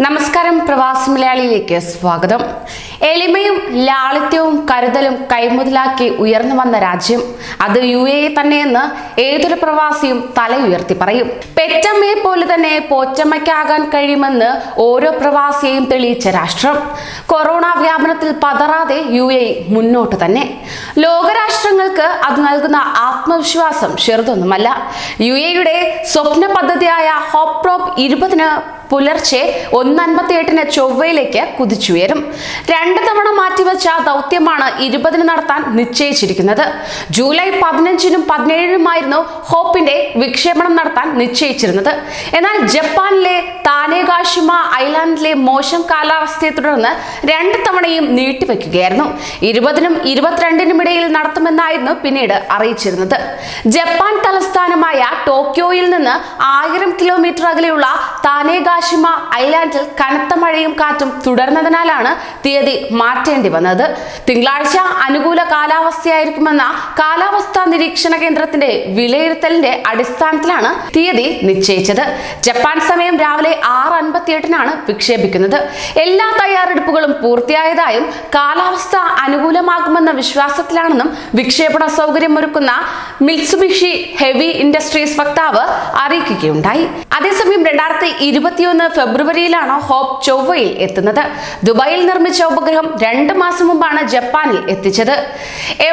നമസ്കാരം, പ്രവാസി മലയാളിയിലേക്ക് സ്വാഗതം. എളിമയും ലാളിത്യവും കരുതലും കൈമുതലാക്കി ഉയർന്നു വന്ന രാജ്യം അത് UAE തന്നെയെന്ന് ഏതൊരു പ്രവാസിയും തലയുയർത്തി പറയും. പെറ്റമ്മയെ പോലെ തന്നെ പോറ്റമ്മയ്ക്കാകാൻ കഴിയുമെന്ന് ഓരോ പ്രവാസിയെയും തെളിയിച്ച രാഷ്ട്രം. കൊറോണ വ്യാപനത്തിൽ പതറാതെ UAE മുന്നോട്ട് തന്നെ. ലോകരാഷ്ട്രങ്ങൾക്ക് അത് നൽകുന്ന ആത്മവിശ്വാസം ചെറുതൊന്നുമല്ല. UAEയുടെ സ്വപ്ന പദ്ധതിയായ ഹോപ്പ് പ്രോപ്പ് 20-ന് പുലർച്ചെ 1:58 ചൊവ്വയിലേക്ക് കുതിച്ചുയരും. 2 തവണ മാറ്റിവെച്ച ദൗത്യമാണ് 20-ന് നടത്താൻ നിശ്ചയിച്ചിരിക്കുന്നത്. ജൂലൈ 15-നും 17-നുമായിരുന്നു ഹോപ്പിന്റെ വിക്ഷേപണം നടത്താൻ നിശ്ചയിച്ചിരുന്നത്. എന്നാൽ ജപ്പാനിലെ താനേഗാഷിമ ഐലാൻഡിലെ മോശം കാലാവസ്ഥയെ തുടർന്ന് 2 തവണയും നീട്ടിവെക്കുകയായിരുന്നു. 20-നും 22-നും ഇടയിൽ നടത്തുമെന്നായിരുന്നു പിന്നീട് അറിയിച്ചിരുന്നത്. ജപ്പാൻ തലസ്ഥാനമായ ടോക്കിയോയിൽ നിന്ന് 1000 കിലോമീറ്റർ അകലെയുള്ള താനേഗാഷിമ ഐലാൻഡിൽ കനത്ത മഴയും കാറ്റും തുടർന്നതിനാലാണ് തീയതി മാറ്റേണ്ടി വന്നത്. തിങ്കളാഴ്ച അനുകൂല കാലാവസ്ഥയായിരിക്കുമെന്ന കാലാവസ്ഥാ നിരീക്ഷണ കേന്ദ്രത്തിന്റെ വിലയിരുത്തലിന്റെ അടിസ്ഥാനത്തിലാണ് തീയതി നിശ്ചയിച്ചത്. ജപ്പാൻ സമയം രാവിലെ 6:58-നാണ് വിക്ഷേപിക്കുന്നത്. എല്ലാ തയ്യാറെടുപ്പുകളും പൂർത്തിയായതായും കാലാവസ്ഥ അനുകൂലമാകുമെന്ന വിശ്വാസത്തിലാണെന്നും വിക്ഷേപണ സൗകര്യമൊരുക്കുന്ന മിത്സുബിഷി ഹെവി ഇൻഡസ്ട്രീസ് വക്താവ് അറിയിക്കുകയുണ്ടായി. അതേസമയം 2021 ഫെബ്രുവരിയിലാണ് ഹോപ്പ് ചൊവ്വയിൽ എത്തുന്നത്. ദുബായിൽ നിർമ്മിച്ച ഉപഗ്രഹം 2 മാസം മുമ്പാണ് ജപ്പാനിൽ എത്തിച്ചത്.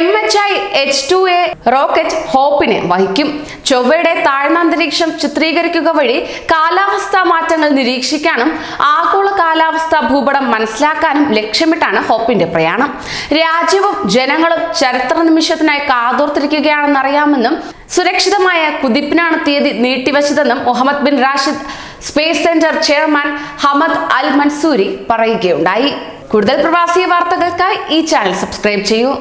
MHI H2A റോക്കറ്റ് ഹോപ്പിനെ വഹിക്കും. ചൊവ്വയുടെ താഴ്ന്ന അന്തരീക്ഷം ചിത്രീകരിക്കുക വഴി കാലാവസ്ഥാ മാറ്റങ്ങൾ നിരീക്ഷിക്കാനും ആഗോള കാലാവസ്ഥാ ഭൂപടം മനസ്സിലാക്കാനും ലക്ഷ്യമിട്ടാണ് ഹോപ്പിന്റെ പ്രയാണം. രാജ്യവും ജനങ്ങളും ചരിത്ര നിമിഷത്തിനായി കാതോർത്തിരിക്കുകയാണെന്നറിയാമെന്നും സുരക്ഷിതമായ കുതിപ്പിനാണ് തീയതി നീട്ടിവെച്ചതെന്നും Mohammed bin Rashid space centre chairman Hamad Al Mansoori പറയുകയുണ്ടായി. കൂടുതൽ പ്രവാസി വാർത്തകൾക്കായി ഈ ചാനൽ സബ്സ്ക്രൈബ് ചെയ്യൂ.